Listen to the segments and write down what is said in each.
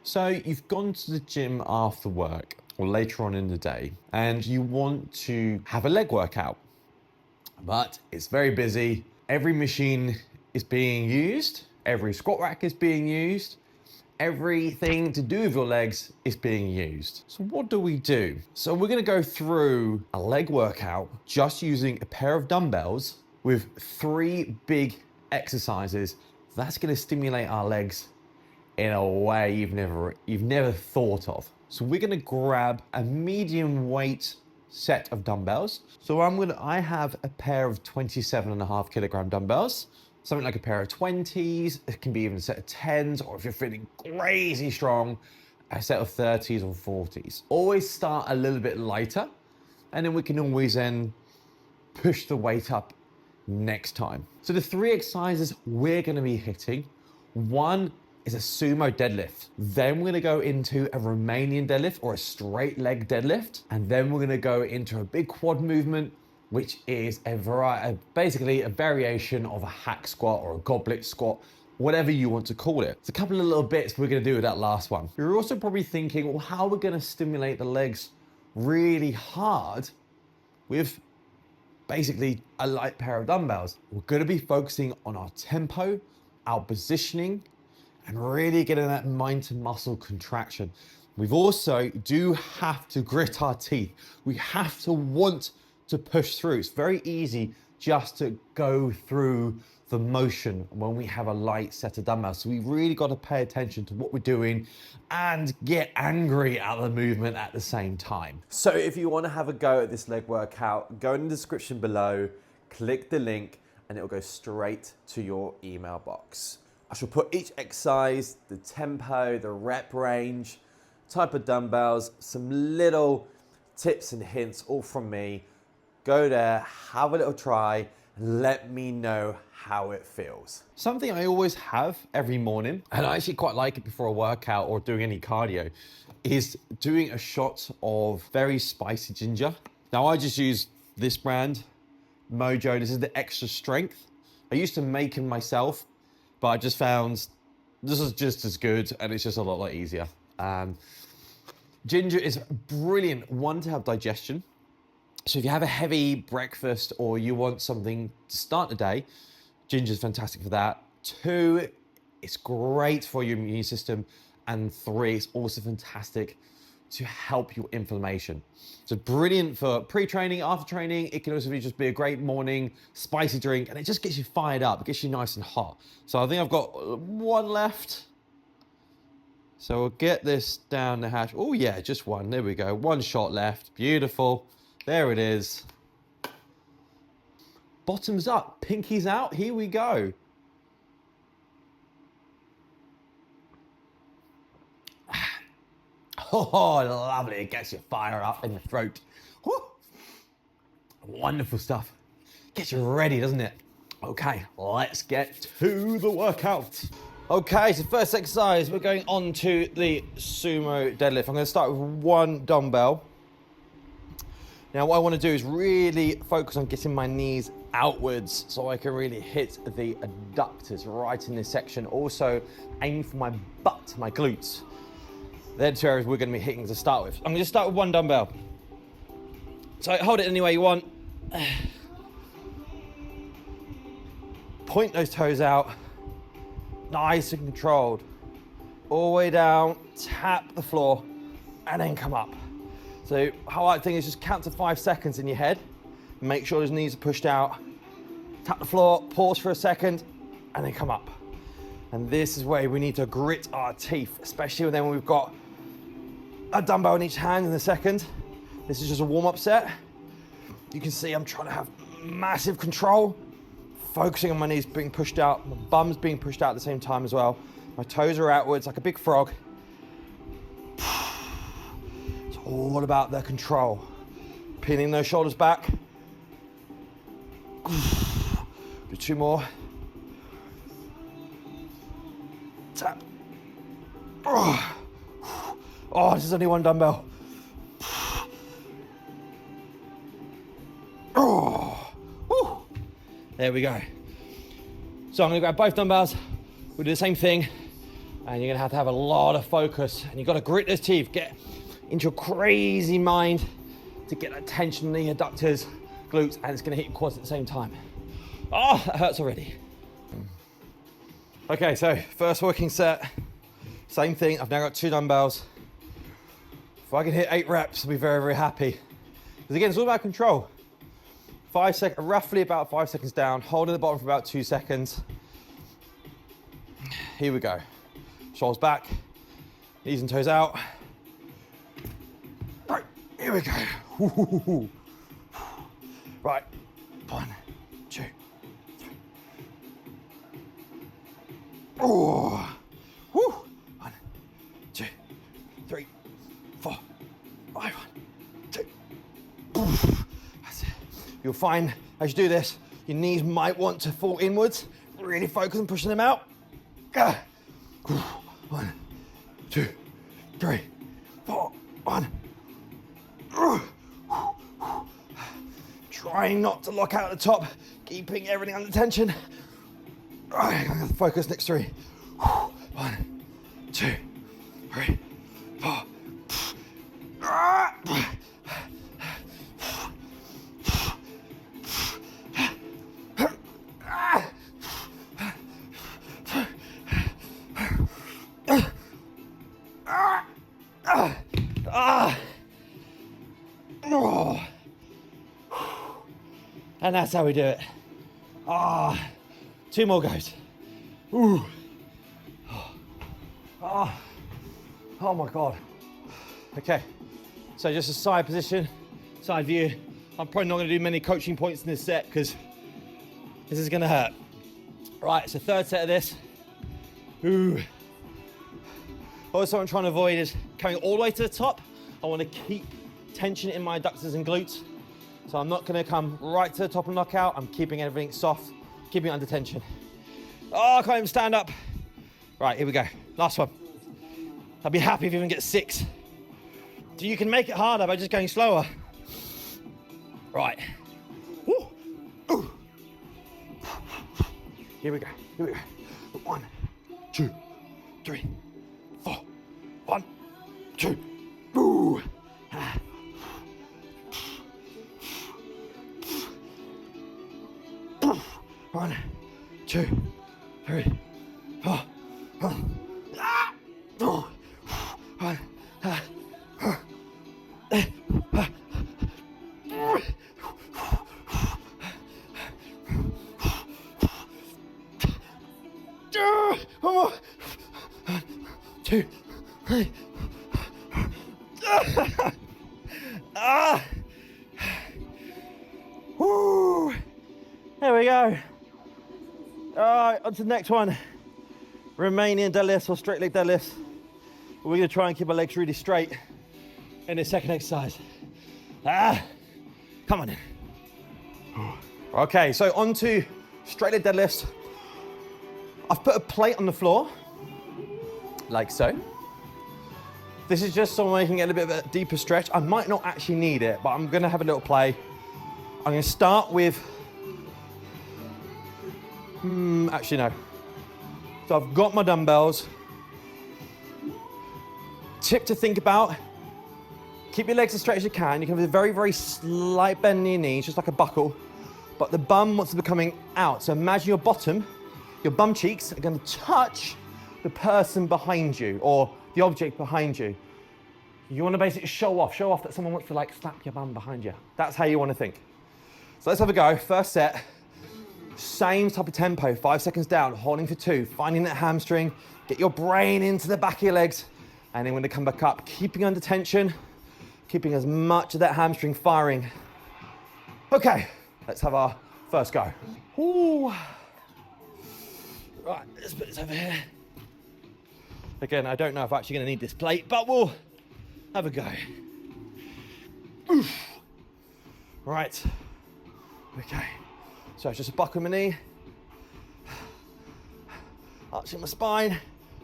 So you've gone to the gym after work or later on in the day and you want to have a leg workout, but it's very busy. Every machine is being used, every squat rack is being used, everything to do with your legs is being used. So what do? So we're gonna go through a leg workout just using a pair of dumbbells with 3 big exercises. That's gonna stimulate our legs in a way you've never thought of. So we're gonna grab a medium weight set of dumbbells. So I have a pair of 27.5 kilogram dumbbells, something like a pair of 20s. It can be even a set of 10s, or if you're feeling crazy strong, a set of 30s or 40s. Always start a little bit lighter, and then we can always then push the weight up next time. So the 3 exercises we're gonna be hitting, one is a sumo deadlift. Then we're gonna go into a Romanian deadlift or a straight leg deadlift. And then we're gonna go into a big quad movement, which is basically a variation of a hack squat or a goblet squat, whatever you want to call it. It's a couple of little bits we're gonna do with that last one. You're also probably thinking, well, how are we gonna stimulate the legs really hard with basically a light pair of dumbbells? We're gonna be focusing on our tempo, our positioning, and really getting that mind to muscle contraction. We've also do have to grit our teeth. We have to want to push through. It's very easy just to go through the motion when we have a light set of dumbbells. So we've really got to pay attention to what we're doing and get angry at the movement at the same time. So if you want to have a go at this leg workout, go in the description below, click the link, and it'll go straight to your email box. I shall put each exercise, the tempo, the rep range, type of dumbbells, some little tips and hints all from me. Go there, have a little try, and let me know how it feels. Something I always have every morning, and I actually quite like it before a workout or doing any cardio, is doing a shot of very spicy ginger. Now I just use this brand, Mojo. This is the extra strength. I used to make them myself, but I just found this is just as good and it's just a lot easier. Ginger is brilliant, one, to have digestion. So if you have a heavy breakfast or you want something to start the day, ginger is fantastic for that. 2, it's great for your immune system. And 3, it's also fantastic to help your inflammation. So brilliant for pre-training, after training. It can also just be a great morning spicy drink, and it just gets you fired up. It gets you nice and hot. So I think I've got 1 left. So we'll get this down the hatch. Oh yeah, just 1. There we go. 1 shot left. Beautiful. There it is. Bottoms up, pinkies out. Here we go. Oh, lovely. It gets you fire up in the throat. Woo. Wonderful stuff. Gets you ready, doesn't it? Okay, let's get to the workout. Okay, so first exercise, we're going on to the sumo deadlift. I'm going to start with 1 dumbbell. Now, what I want to do is really focus on getting my knees outwards so I can really hit the adductors right in this section. Also, aim for my butt, my glutes. They're 2 areas we're going to be hitting to start with. I'm going to start with 1 dumbbell. So hold it any way you want. Point those toes out. Nice and controlled. All the way down, tap the floor, and then come up. So how I think is just count to 5 seconds in your head. Make sure those knees are pushed out. Tap the floor, pause for a second, and then come up. And this is where we need to grit our teeth, especially when we've got a dumbbell in each hand in a second. This is just a warm-up set. You can see I'm trying to have massive control, focusing on my knees being pushed out, my bum's being pushed out at the same time as well. My toes are outwards like a big frog. It's all about the control. Pinning those shoulders back. Do 2 more. Tap. Oh, this is only 1 dumbbell. Oh, there we go. So I'm gonna grab both dumbbells. We'll do the same thing. And you're gonna have to have a lot of focus, and you've got to grit those teeth, get into your crazy mind to get that tension in the adductors, glutes, and it's gonna hit your quads at the same time. Oh, that hurts already. Okay, so first working set, same thing. I've now got 2 dumbbells. If I can hit 8 reps, I'll be very, very happy. Because again, it's all about control. Roughly about 5 seconds down, holding the bottom for about 2 seconds. Here we go. Shoulders back, knees and toes out. Right, here we go. Right, 1, 2, 3. Oh, woo. 1, 2, 3, 4, 5, 1, 2. That's it. You'll find as you do this, your knees might want to fall inwards. Really focus on pushing them out. 1, 2, 3, 4, 1. Trying not to lock out at the top, keeping everything under tension. I'm gonna focus next 3. 1, 2, 3, 4. And that's how we do it. 2 more goes. Ooh. Oh my God. Okay, so just a side position, side view. I'm probably not gonna do many coaching points in this set because this is gonna hurt. Right, so 3rd set of this. Ooh. Also, what I'm trying to avoid is coming all the way to the top. I wanna keep tension in my adductors and glutes. So I'm not gonna come right to the top and knock out. I'm keeping everything soft, keeping it under tension. Oh, I can't even stand up. Right, here we go. Last one. I'll be happy if you even get 6. So you can make it harder by just going slower. Right. Woo. Ooh. Here we go. Here we go. 1, 2, 3, 4. 1, 2. Ooh. 1, 2, 3, 4. 1, 2, 3. Woo. There we go. All right, on to the next one. Romanian deadlifts or straight leg deadlifts. We're gonna try and keep our legs really straight in this second exercise. Come on in. Okay, so on to straight leg deadlifts. I've put a plate on the floor, like so. This is just so I can get a bit of a deeper stretch. I might not actually need it, but I'm gonna have a little play. I'm gonna start with, actually no. So I've got my dumbbells. Tip to think about, keep your legs as straight as you can. You can have a very, very slight bend in your knees, just like a buckle, but the bum wants to be coming out. So imagine your bottom, your bum cheeks are gonna touch the person behind you or the object behind you. You wanna basically show off that someone wants to like slap your bum behind you. That's how you wanna think. So let's have a go. First set, same type of tempo, 5 seconds down, holding for 2, finding that hamstring, get your brain into the back of your legs, and then when they come back up, keeping under tension, keeping as much of that hamstring firing. Okay, let's have our first go. Ooh. Right, let's put this over here. Again, I don't know if I'm actually gonna need this plate, but we'll have a go. Oof. Right, okay. So it's just a buckle in my knee, arching my spine,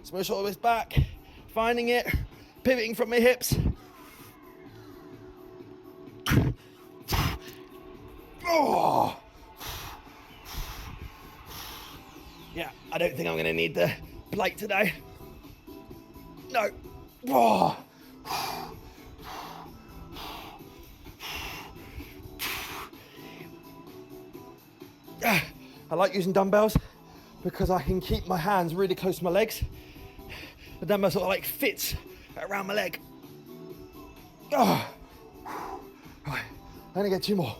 so my shoulders back, finding it, pivoting from my hips. Oh. Yeah, I don't think I'm gonna need the plate today. No. Oh. I like using dumbbells because I can keep my hands really close to my legs. The dumbbell sort of like fits around my leg. Oh. Right, I'm gonna get 2 more.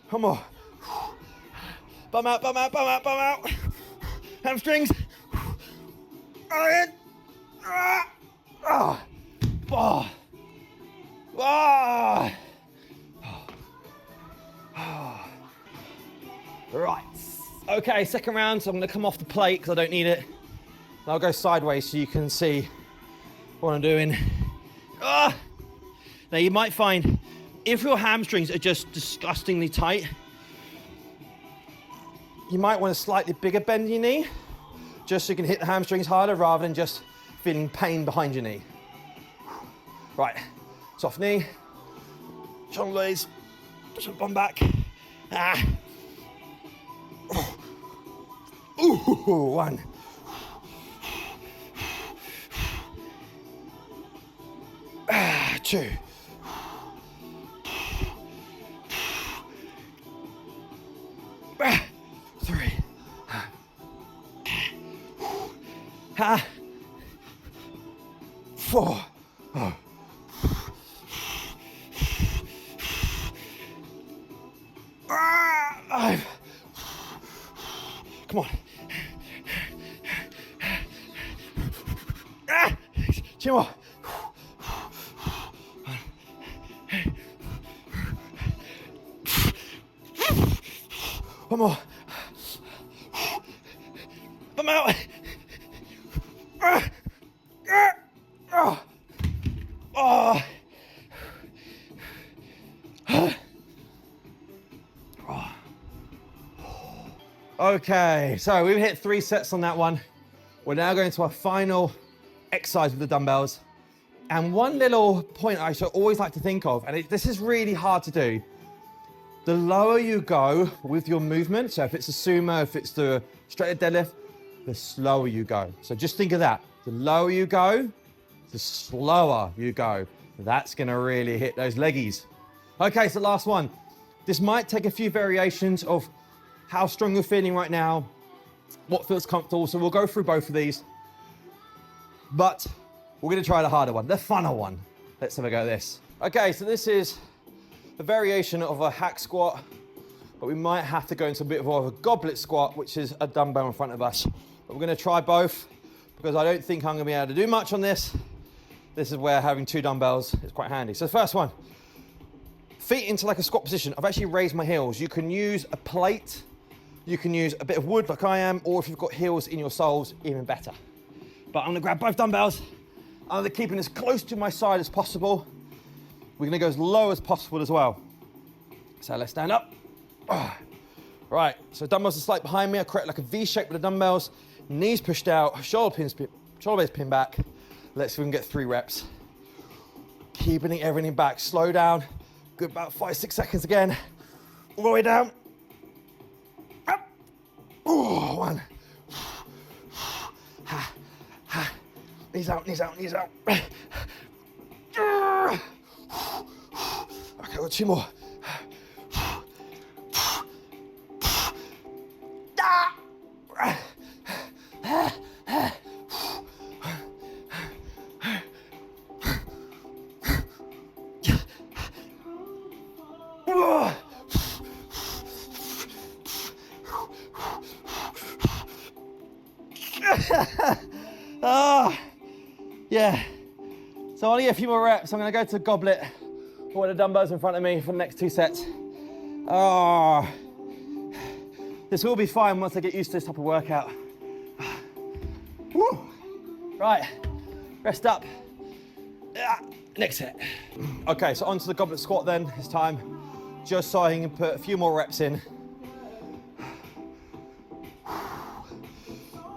One more. Bum out, bum out, bum out, bum out. Hamstrings. Iron. Oh. Oh. Oh. Right. Okay, second round, so I'm gonna come off the plate because I don't need it. And I'll go sideways so you can see what I'm doing. Now you might find if your hamstrings are just disgustingly tight, you might want a slightly bigger bend in your knee, just so you can hit the hamstrings harder rather than just feeling pain behind your knee. Right, soft knee, shoulder blades, push the bum back. Ooh, 1. 2. 3. 4. 5. Come on. 2 more. 1 more. I'm out. Okay, so we've hit 3 sets on that one. We're now going to our final exercise with the dumbbells. And one little point I should always like to think of, and this is really hard to do. The lower you go with your movement, so if it's a sumo, if it's the straight deadlift, the slower you go. So just think of that. The lower you go, the slower you go. That's gonna really hit those leggies. Okay, so last one. This might take a few variations of how strong you're feeling right now, what feels comfortable. So we'll go through both of these, but we're gonna try the harder one, the funner one. Let's have a go at this. Okay, so this is a variation of a hack squat, but we might have to go into a bit more of a goblet squat, which is a dumbbell in front of us. But we're gonna try both because I don't think I'm gonna be able to do much on this. This is where having 2 dumbbells is quite handy. So the first one, feet into like a squat position. I've actually raised my heels. You can use a plate, you can use a bit of wood like I am, or if you've got heels in your soles, even better. But I'm gonna grab both dumbbells. I'm gonna keep it as close to my side as possible. We're gonna go as low as possible as well. So let's stand up. Right, so dumbbells are slightly behind me. I create like a V shape with the dumbbells. Knees pushed out, shoulder blades pinned back. Let's see if we can get 3 reps. Keeping everything back, slow down. Good, about 5-6 seconds again. All the way down. Up. Oh, 1. Knees out, knees out, knees out. Okay, got 2 more. Yeah. So I'll only get a few more reps. I'm gonna go to the goblet with the dumbbells in front of me for the next 2 sets. This will be fine once I get used to this type of workout. Woo. Right, rest up. Next set. Okay, so onto the goblet squat then, this time. Just so I can put a few more reps in.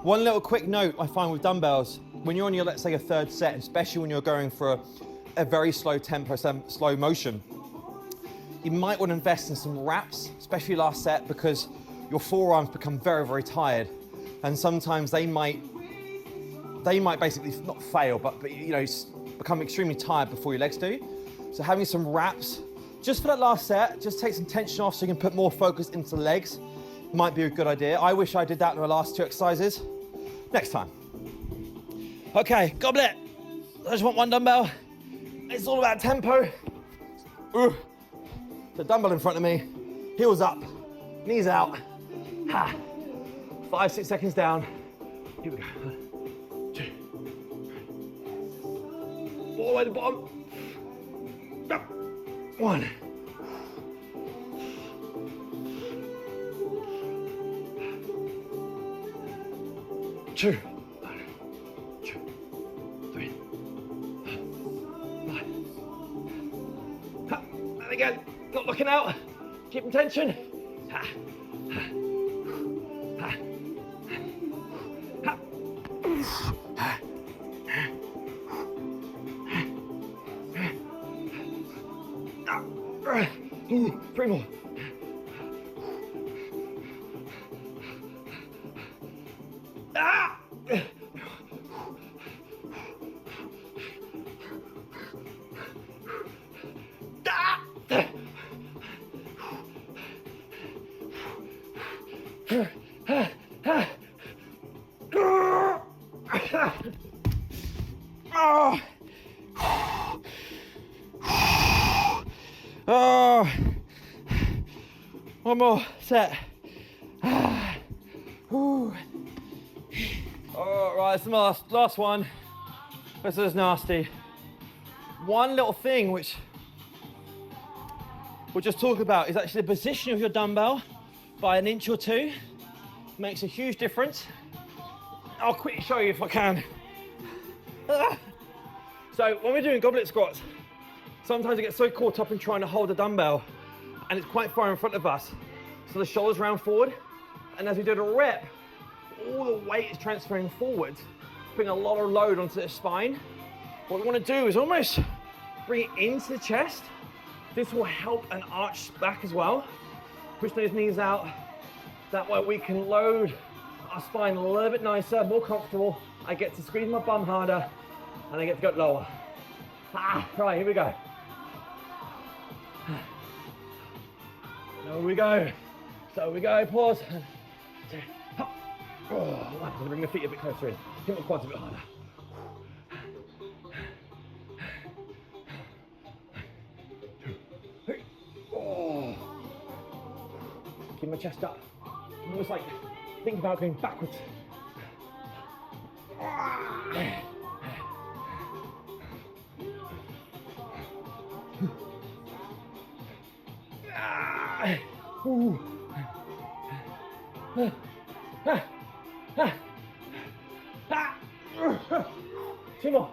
One little quick note I find with dumbbells, when you're on your, let's say, a 3rd set, especially when you're going for a very slow tempo, slow motion, you might want to invest in some wraps, especially last set, because your forearms become very, very tired. And sometimes they might basically not fail, but you know, become extremely tired before your legs do. So having some wraps, just for that last set, just take some tension off so you can put more focus into the legs, might be a good idea. I wish I did that in the last 2 exercises. Next time. Okay, goblet. I just want 1 dumbbell. It's all about tempo. Ooh. The dumbbell in front of me, heels up, knees out. Ha. 5, 6 seconds down. Here we go. 1, 2. All the way to the bottom. 1. 2. 1, 2, 3. 5. Ha. And again, not looking out. Keeping tension. Ha. Ha. Ha. Ha. Ooh, 3 more. Ah! Oh, 1 more set. All right, it's the last one. This is nasty. One little thing which we'll just talk about is actually the position of your dumbbell by 1 inch or 2. Makes a huge difference. I'll quickly show you if I can. So when we're doing goblet squats, sometimes I get so caught up in trying to hold the dumbbell and it's quite far in front of us. So the shoulders round forward. And as we do the rep, all the weight is transferring forward, putting a lot of load onto the spine. What we want to do is almost bring it into the chest. This will help an arch back as well. Push those knees out. That way we can load our spine a little bit nicer, more comfortable. I get to squeeze my bum harder and I get to go lower. Right, here we go. There we go. So we go, pause. Oh, I'm gonna bring the feet a bit closer in. Hit my quads a bit harder. Oh. Keep my chest up. I'm almost like, think about going backwards. Ooh. 2 more.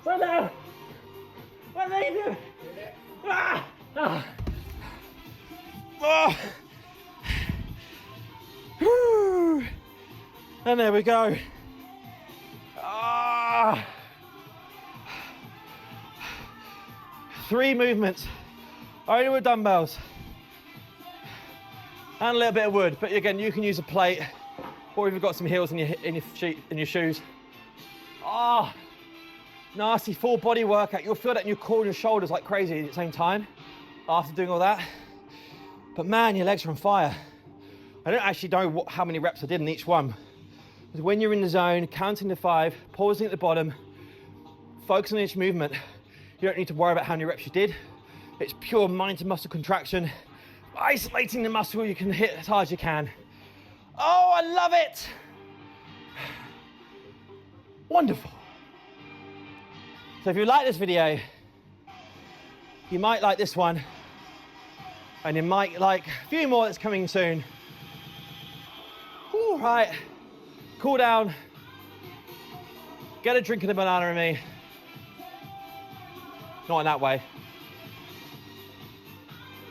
Slow down. What are you doing? And there we go. 3 movements, only with dumbbells. And a little bit of wood, but again, you can use a plate, or if you've got some heels in your shoes. Nasty full body workout. You'll feel that in your core and your shoulders like crazy at the same time after doing all that. But man, your legs are on fire. I don't actually know how many reps I did in each one. When you're in the zone, counting to 5, pausing at the bottom, focusing on each movement, you don't need to worry about how many reps you did. It's pure mind to muscle contraction, isolating the muscle you can hit as hard as you can. Oh, I love it. Wonderful. So if you like this video, you might like this one, and you might like a few more that's coming soon. All right, cool down, get a drink and a banana in me. Not in that way.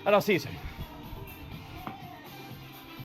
And I'll see you soon.